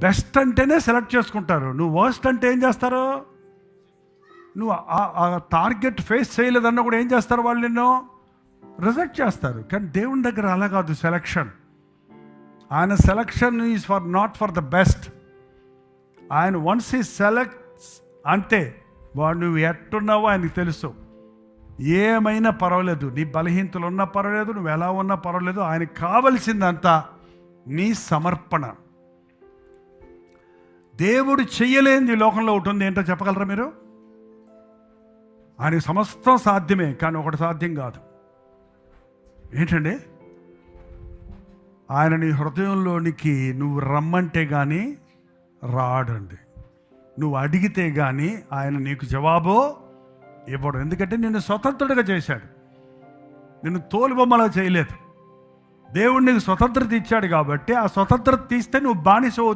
Best అంటేనే select చేసుకుంటారు. నువ్వు వర్స్ట్ అంటే ఏం చేస్తారు? నువ్వు ఆ టార్గెట్ ఫేస్ చేయలేదన్నా కూడా ఏం చేస్తారు? వాళ్ళు నిన్ను రిజెక్ట్ చేస్తారు. కానీ దేవుని దగ్గర అలా కాదు సెలక్షన్. ఆయన selection is for not for the best. ఆయన వన్స్ ఈ సెలెక్ట్స్ అంతే. వాడు నువ్వు ఎట్టున్నావో ఆయనకు తెలుసు. ఏమైనా పర్వాలేదు, నీ బలహీనతలు ఉన్నా పర్వాలేదు, నువ్వు ఎలా ఉన్నా పర్వాలేదు, ఆయనకు కావలసిందంతా నీ సమర్పణ. దేవుడు చెయ్యలేనిది ఈ లోకంలో ఉంటుంది. ఏంటో చెప్పగలరా మీరు? ఆయనకు సమస్తం సాధ్యమే, కానీ ఒకటి సాధ్యం కాదు. ఏంటండి? ఆయన నీ హృదయంలోనికి నువ్వు రమ్మంటే కానీ రాడండి. నువ్వు అడిగితే కానీ ఆయన నీకు జవాబు ఇవ్వడు. ఎందుకంటే నిన్ను స్వతంత్రుడిగా చేశాడు, నిన్ను తోలుబొమ్మలా చేయలేదు. దేవుడు నీకు స్వతంత్రత ఇచ్చాడు కాబట్టి ఆ స్వతంత్రత తీస్తే నువ్వు బానిస అవుతావు.